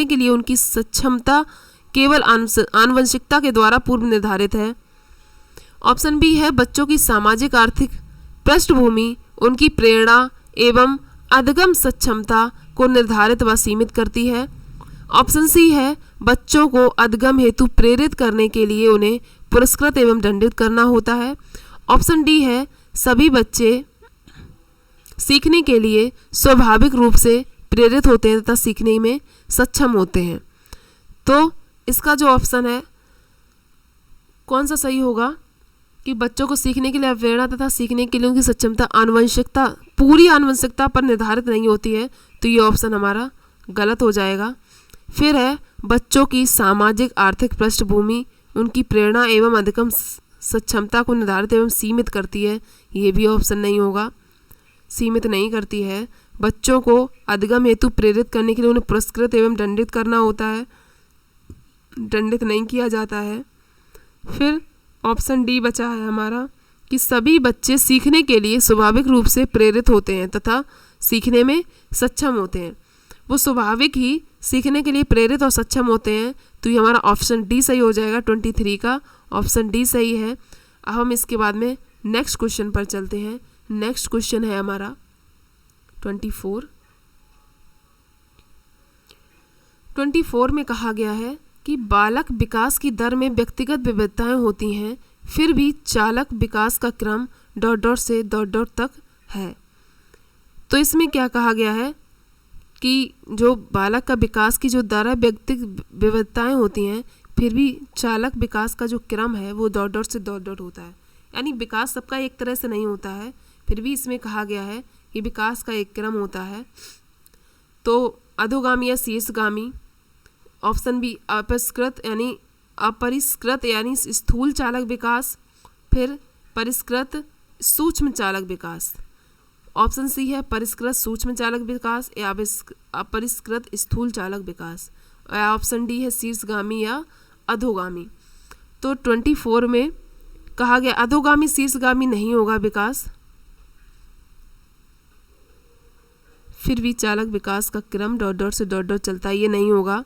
A: के लिए उनकी सक्षमता केवल आनुवंशिकता के द्वारा पूर्व निर्धारित है। ऑप्शन बी है बच्चों की सामाजिक आर्थिक पृष्ठभूमि उनकी प्रेरणा एवं अधिगम सक्षमता को निर्धारित व सीमित करती है। ऑप्शन सी है बच्चों को अधिगम हेतु प्रेरित करने के लिए उन्हें पुरस्कृत एवं दंडित करना होता है। ऑप्शन डी है सभी बच्चे सीखने के लिए स्वाभाविक रूप से प्रेरित होते हैं तथा सीखने में सक्षम होते हैं। तो इसका जो ऑप्शन है कौन सा सही होगा कि बच्चों को सीखने के लिए प्रेरणा तथा सीखने के लिए उनकी सक्षमता पूरी आनुवंशिकता पर निर्धारित नहीं होती है, तो ये ऑप्शन हमारा गलत हो जाएगा। फिर है बच्चों की सामाजिक आर्थिक पृष्ठभूमि उनकी प्रेरणा एवं अधिगम सक्षमता को निर्धारित एवं सीमित करती है, ये भी ऑप्शन नहीं होगा, सीमित नहीं करती है। बच्चों को अधिगम हेतु प्रेरित करने के लिए उन्हें पुरस्कृत एवं दंडित करना होता है, दंडित नहीं किया जाता है। फिर ऑप्शन डी बचा है हमारा कि सभी बच्चे सीखने के लिए स्वाभाविक रूप से प्रेरित होते हैं तथा सीखने में सक्षम होते हैं। वो स्वाभाविक ही सीखने के लिए प्रेरित और सक्षम होते हैं, तो ये हमारा ऑप्शन डी सही हो जाएगा। 23 का ऑप्शन डी सही है। अब हम इसके बाद में नेक्स्ट क्वेश्चन पर चलते हैं। नेक्स्ट क्वेश्चन है हमारा 24 में कहा गया है कि बालक विकास की दर में व्यक्तिगत विविधताएं होती हैं, फिर भी चालक विकास का क्रम ... से ... तक है। तो इसमें क्या कहा गया है कि जो बालक का विकास की जो दर है, व्यक्तिगत विविधताएं होती हैं, फिर भी चालक विकास का जो क्रम है वो ... से ... होता है। यानी विकास सबका एक तरह से नहीं होता है, फिर भी इसमें कहा गया है कि विकास का एक क्रम होता है। तो अधोगामी या शीर्षगामी, ऑप्शन बी अपरिष्कृत यानी स्थूल चालक विकास, फिर परिष्कृत सूक्ष्म चालक विकास। ऑप्शन सी है परिष्कृत सूक्ष्म चालक विकास या अपरिष्कृत स्थूल चालक विकास, या ऑप्शन डी है शीर्षगामी या अधोगामी। तो 24 में कहा गया अधोगामी शीर्षगामी नहीं होगा विकास, फिर भी चालक विकास का क्रम ... से ... चलता है, ये नहीं होगा।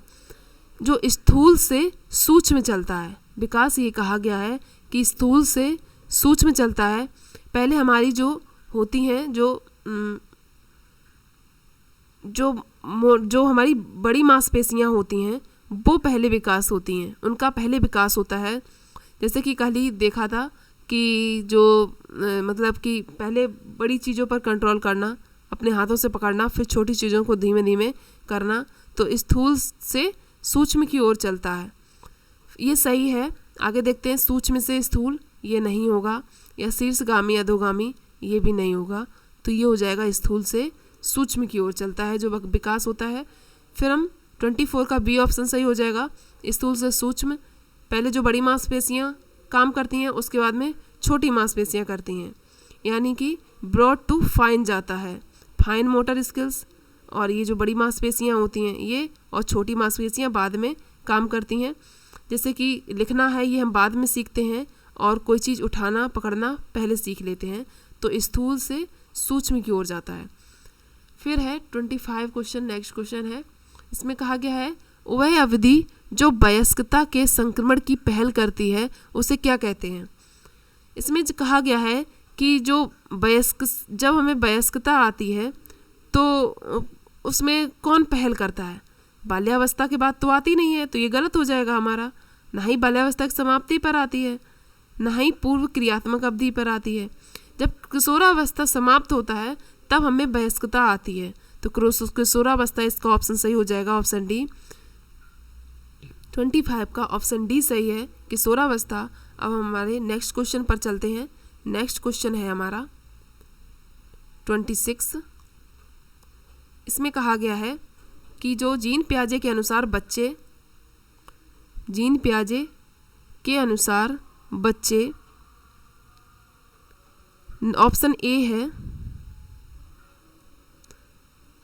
A: जो स्थूल से सूक्ष्म चलता है विकास, ये कहा गया है कि स्थूल से सूक्ष्म चलता है। पहले हमारी जो होती हैं जो हमारी बड़ी मांसपेशियां होती हैं वो पहले विकास होती हैं, उनका पहले विकास होता है। जैसे कि कल ही देखा था कि जो मतलब कि पहले बड़ी चीज़ों पर कंट्रोल करना, अपने हाथों से पकड़ना, फिर छोटी चीज़ों को धीमे धीमे करना, तो स्थूल से सूक्ष्म की ओर चलता है, ये सही है। आगे देखते हैं सूक्ष्म से स्थूल, ये नहीं होगा, या शीर्षगामी अधोगामी, ये भी नहीं होगा। तो ये हो जाएगा स्थूल से सूक्ष्म की ओर चलता है जो विकास होता है। फिर हम 24 का बी ऑप्शन सही हो जाएगा। स्थूल से सूक्ष्म, पहले जो बड़ी मांसपेशियां काम करती हैं उसके बाद में छोटी मांसपेशियां करती हैं, यानी कि ब्रॉड टू फाइन जाता है, फाइन मोटर स्किल्स। और ये जो बड़ी मांसपेशियां होती हैं ये, और छोटी मांसपेशियां बाद में काम करती हैं। जैसे कि लिखना है ये हम बाद में सीखते हैं, और कोई चीज़ उठाना पकड़ना पहले सीख लेते हैं। तो स्थूल से सूक्ष्म की ओर जाता है। फिर है 25 क्वेश्चन, नेक्स्ट क्वेश्चन है, इसमें कहा गया है वह अवधि जो वयस्कता के संक्रमण की पहल करती है उसे क्या कहते हैं। इसमें कहा गया है कि जो जब हमें वयस्कता आती है तो उसमें कौन पहल करता है। बाल्यावस्था के बाद तो आती नहीं है, तो ये गलत हो जाएगा हमारा। ना ही बाल्यावस्था की समाप्ति पर आती है, ना ही पूर्व क्रियात्मक अवधि पर आती है। जब किशोरावस्था समाप्त होता है तब हमें वयस्कता आती है, तो किशोरावस्था इसका ऑप्शन सही हो जाएगा, ऑप्शन डी। 25 का ऑप्शन डी सही है। किशोरावस्था अब हमारे नेक्स्ट क्वेश्चन पर चलते हैं। नेक्स्ट क्वेश्चन है हमारा 26। इसमें कहा गया है कि जो जीन पियाजे के अनुसार बच्चे ऑप्शन ए है,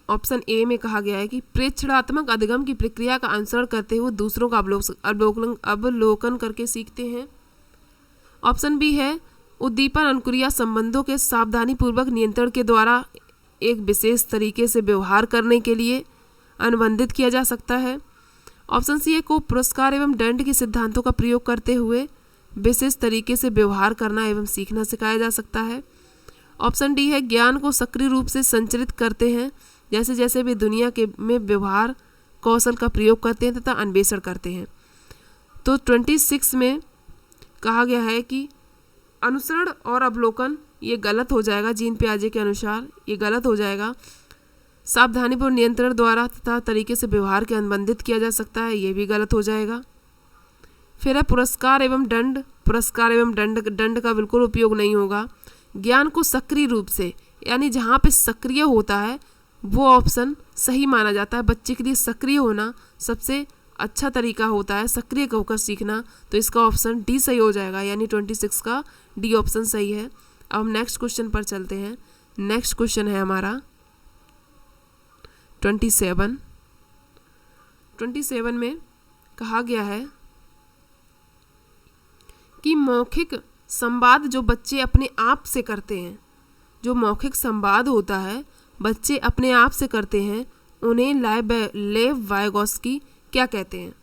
A: ऑप्शन ए में कहा गया है कि प्रेक्षणात्मक अधिगम की प्रक्रिया का अनुसरण करते हुए दूसरों का अवलोकन करके सीखते हैं। ऑप्शन बी है उद्दीपन अनुक्रिया संबंधों के सावधानी पूर्वक नियंत्रण के द्वारा एक विशेष तरीके से व्यवहार करने के लिए अनुबंधित किया जा सकता है। ऑप्शन सी है को पुरस्कार एवं दंड के सिद्धांतों का प्रयोग करते हुए विशेष तरीके से व्यवहार करना एवं सीखना सिखाया जा सकता है। ऑप्शन डी है ज्ञान को सक्रिय रूप से संचरित करते हैं जैसे जैसे वे दुनिया के में व्यवहार कौशल का प्रयोग करते हैं तथा अन्वेषण करते हैं। तो 26 में कहा गया है कि अनुसरण और अवलोकन ये गलत हो जाएगा, जीन पियाजे के अनुसार ये गलत हो जाएगा। सावधानीपूर्ण नियंत्रण द्वारा तथा तरीके से व्यवहार के अनुबंधित किया जा सकता है, ये भी गलत हो जाएगा। फिर है पुरस्कार एवं दंड का बिल्कुल उपयोग नहीं होगा। ज्ञान को सक्रिय रूप से यानी जहाँ पे सक्रिय होता है वो ऑप्शन सही माना जाता है। बच्चे के लिए सक्रिय होना सबसे अच्छा तरीका होता है, सक्रिय होकर सीखना, तो इसका ऑप्शन डी सही हो जाएगा, यानी 26 का डी ऑप्शन सही है। अब हम नेक्स्ट क्वेश्चन पर चलते हैं। नेक्स्ट क्वेश्चन है हमारा 27 में कहा गया है कि मौखिक संवाद जो बच्चे अपने आप से करते हैं, जो मौखिक संवाद होता है बच्चे अपने आप से करते हैं, उन्हें लेव वाइगोस्की क्या कहते हैं।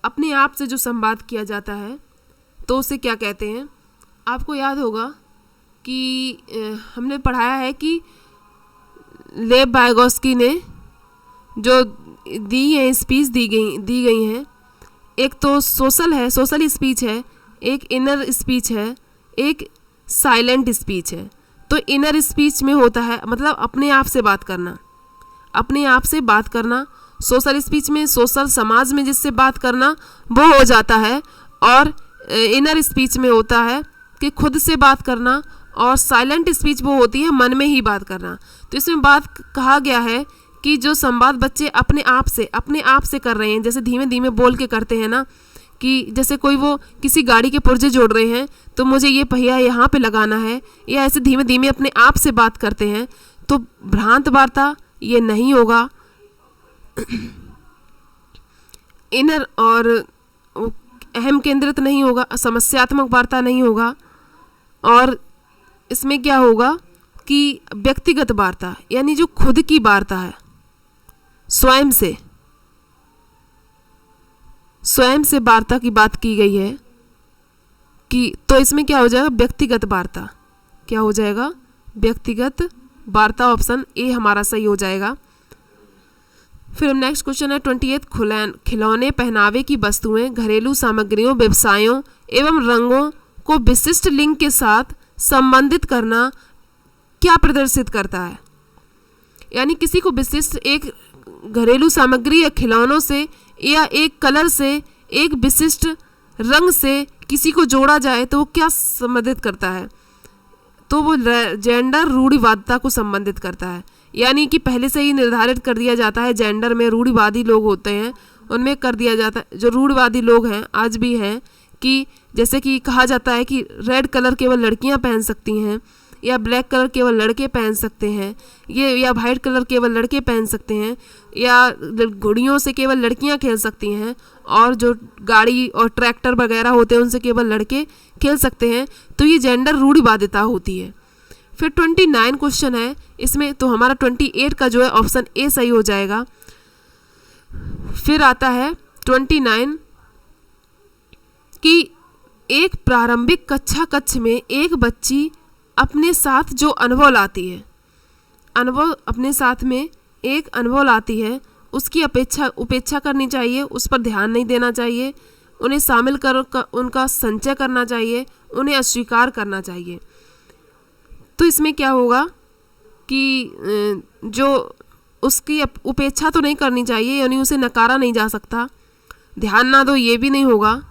A: अपने आप से जो संवाद किया जाता है तो उसे क्या कहते हैं। आपको याद होगा कि हमने पढ़ाया है कि लेव वाइगोस्की ने जो दी है स्पीच दी गई हैं, एक तो सोशल स्पीच है, एक इनर स्पीच है, एक साइलेंट स्पीच है। तो इनर स्पीच में होता है मतलब अपने आप से बात करना, सोशल स्पीच में सोशल समाज में जिससे बात करना वो हो जाता है, और इनर स्पीच में होता है कि खुद से बात करना, और साइलेंट स्पीच वो होती है मन में ही बात करना। तो इसमें बात कहा गया है कि जो संवाद बच्चे अपने आप से कर रहे हैं, जैसे धीमे धीमे बोल के करते हैं ना, कि जैसे कोई वो किसी गाड़ी के पुर्जे जोड़ रहे हैं तो मुझे ये पहिया यहाँ पे लगाना है, या ऐसे धीमे धीमे अपने आप से बात करते हैं, तो भ्रांत वार्ता ये नहीं होगा। इनर और अहम केंद्रित नहीं होगा, समस्यात्मक वार्ता नहीं होगा, और इसमें क्या होगा कि व्यक्तिगत वार्ता यानी जो खुद की वार्ता है, स्वयं से वार्ता की बात की गई है कि, तो इसमें क्या हो जाएगा व्यक्तिगत वार्ता, क्या हो जाएगा व्यक्तिगत वार्ता, ऑप्शन ए हमारा सही हो जाएगा। फिर नेक्स्ट क्वेश्चन है 28 खिलौने, पहनावे की वस्तुएं, घरेलू सामग्रियों, व्यवसायों एवं रंगों को विशिष्ट लिंग के साथ संबंधित करना क्या प्रदर्शित करता है। यानी किसी को विशिष्ट एक घरेलू सामग्री या खिलौनों से या एक कलर से, एक विशिष्ट रंग से किसी को जोड़ा जाए तो वो क्या संबंधित करता है, तो वो जेंडर रूढ़िवादिता को संबंधित करता है। यानी कि पहले से ही निर्धारित कर दिया जाता है, जेंडर में रूढ़िवादी लोग होते हैं उनमें कर दिया जाता है, जो रूढ़िवादी लोग हैं आज भी हैं, कि जैसे कि कहा जाता है कि रेड कलर केवल लड़कियां पहन सकती हैं, या ब्लैक कलर केवल लड़के पहन सकते हैं, या वाइट कलर केवल लड़के पहन सकते हैं, या घुड़ियों से केवल लड़कियां खेल सकती हैं, और जो गाड़ी और ट्रैक्टर वगैरह होते हैं उनसे केवल लड़के खेल सकते हैं। तो ये जेंडर रूढ़िवादिता होती है। फिर 29 क्वेश्चन है, इसमें तो हमारा 28 का जो है ऑप्शन ए सही हो जाएगा। फिर आता है 29 कि एक प्रारंभिक कक्ष में एक बच्ची अपने साथ जो अनुभव लाती है, अपने साथ में एक अनुभव लाती है, उसकी उपेक्षा करनी चाहिए, उस पर ध्यान नहीं देना चाहिए, उन्हें शामिल कर उनका संचय करना चाहिए, उन्हें अस्वीकार करना चाहिए। तो इसमें क्या होगा कि जो उसकी उपेक्षा तो नहीं करनी चाहिए, यानी उसे नकारा नहीं जा सकता, ध्यान ना दो ये भी नहीं होगा,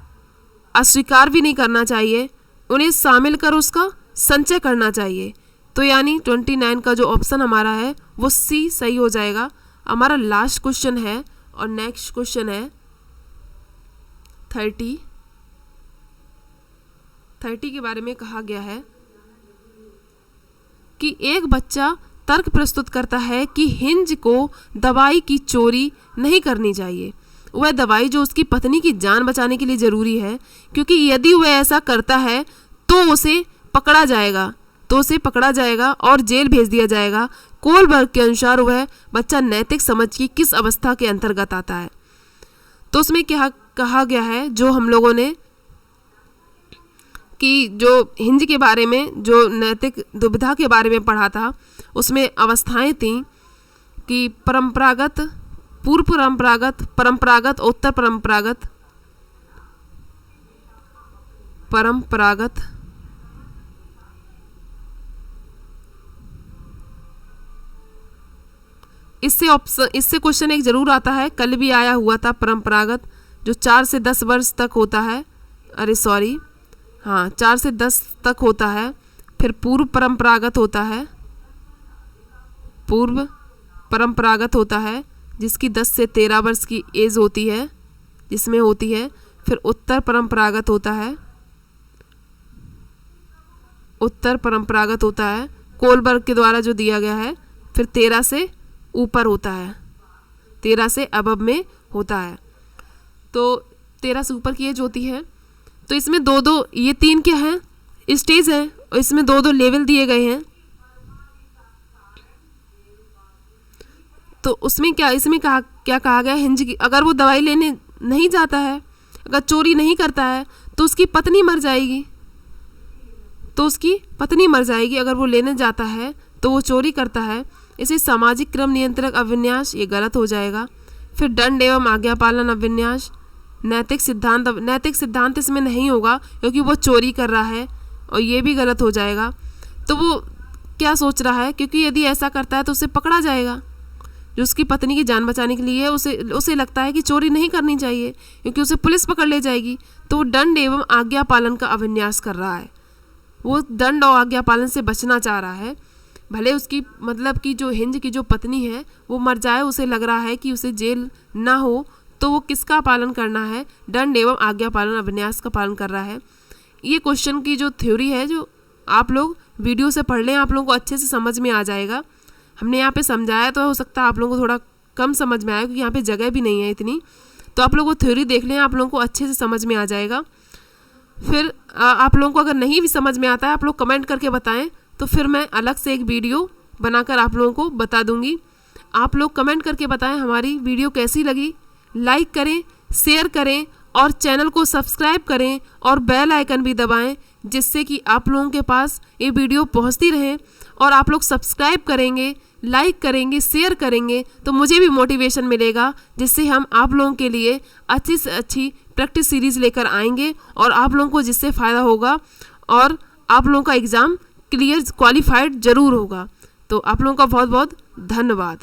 A: अस्वीकार भी नहीं करना चाहिए, उन्हें शामिल कर उसका संचय करना चाहिए। तो यानी 29 का जो ऑप्शन हमारा है वो सी सही हो जाएगा। हमारा लास्ट क्वेश्चन है और नेक्स्ट क्वेश्चन है 30 के बारे में कहा गया है कि एक बच्चा तर्क प्रस्तुत करता है कि हिंज को दवाई की चोरी नहीं करनी चाहिए। वह दवाई जो उसकी पत्नी की जान बचाने के लिए ज़रूरी है, क्योंकि यदि वह ऐसा करता है तो उसे पकड़ा जाएगा और जेल भेज दिया जाएगा। कोलबर्ग के अनुसार वह बच्चा नैतिक समझ की किस अवस्था के अंतर्गत आता है। तो उसमें क्या कहा गया है, जो हम लोगों ने कि जो हिंज के बारे में, जो नैतिक दुविधा के बारे में पढ़ा था, उसमें अवस्थाएं थीं कि परंपरागत, पूर्व परंपरागत, उत्तर परंपरागत, इससे क्वेश्चन एक जरूर आता है, कल भी आया हुआ था। परंपरागत जो 4 से 10 वर्ष तक होता है, 4 से 10 तक होता है। फिर पूर्व परंपरागत होता है जिसकी 10 से 13 वर्ष की एज होती है, जिसमें होती है। फिर उत्तर परंपरागत होता है, कोलबर्ग के द्वारा जो दिया गया है। फिर 13 से ऊपर होता है, 13 से अबव में होता है। तो 13 से ऊपर की एज होती है। तो इसमें दो ये 3 क्या है, स्टेज है, और इसमें 2 लेवल दिए गए हैं। तो उसमें इसमें क्या कहा गया, हिंज की अगर वो दवाई लेने नहीं जाता है, अगर चोरी नहीं करता है, तो उसकी पत्नी मर जाएगी। अगर वो लेने जाता है तो वो चोरी करता है। इसे सामाजिक क्रम नियंत्रक अभिन्यास, ये गलत हो जाएगा। फिर दंड एवं आज्ञा पालन अभिन्यास, नैतिक सिद्धांत इसमें नहीं होगा, क्योंकि वो चोरी कर रहा है, और ये भी गलत हो जाएगा। तो वो क्या सोच रहा है, क्योंकि यदि ऐसा करता है तो उसे पकड़ा जाएगा। जो उसकी पत्नी की जान बचाने के लिए है, उसे लगता है कि चोरी नहीं करनी चाहिए, क्योंकि उसे पुलिस पकड़ ले जाएगी। तो वो दंड एवं आज्ञा पालन का अभिन्यास कर रहा है। वो दंड और आज्ञा पालन से बचना चाह रहा है। भले उसकी मतलब कि जो हिंज की जो पत्नी है वो मर जाए, उसे लग रहा है कि उसे जेल ना हो, तो वो किसका पालन करना है, दंड एवं आज्ञा पालन अभिन्यास का पालन कर रहा है। ये क्वेश्चन की जो थ्योरी है, जो आप लोग वीडियो से पढ़ लें, आप लोगों को अच्छे से समझ में आ जाएगा। हमने यहाँ पे समझाया तो हो सकता है आप लोगों को थोड़ा कम समझ में आए, क्योंकि यहाँ पे जगह भी नहीं है इतनी। तो आप लोग वो थ्योरी देख लें, आप लोगों को अच्छे से समझ में आ जाएगा। फिर आप लोगों को अगर नहीं भी समझ में आता है, आप लोग कमेंट करके बताएं, तो फिर मैं अलग से एक वीडियो बनाकर आप लोगों को बता दूंगी। आप लोग कमेंट करके बताएं हमारी वीडियो कैसी लगी। लाइक करें, शेयर करें और चैनल को सब्सक्राइब करें और बेल आइकन भी दबाएं, जिससे कि आप लोगों के पास ये वीडियो पहुंचती रहे। और आप लोग सब्सक्राइब करेंगे, लाइक करेंगे, शेयर करेंगे, तो मुझे भी मोटिवेशन मिलेगा, जिससे हम आप लोगों के लिए अच्छी से अच्छी प्रैक्टिस सीरीज़ लेकर आएंगे, और आप लोगों को जिससे फ़ायदा होगा, और आप लोगों का एग्ज़ाम क्वालिफाइड ज़रूर होगा। तो आप लोगों का बहुत बहुत धन्यवाद।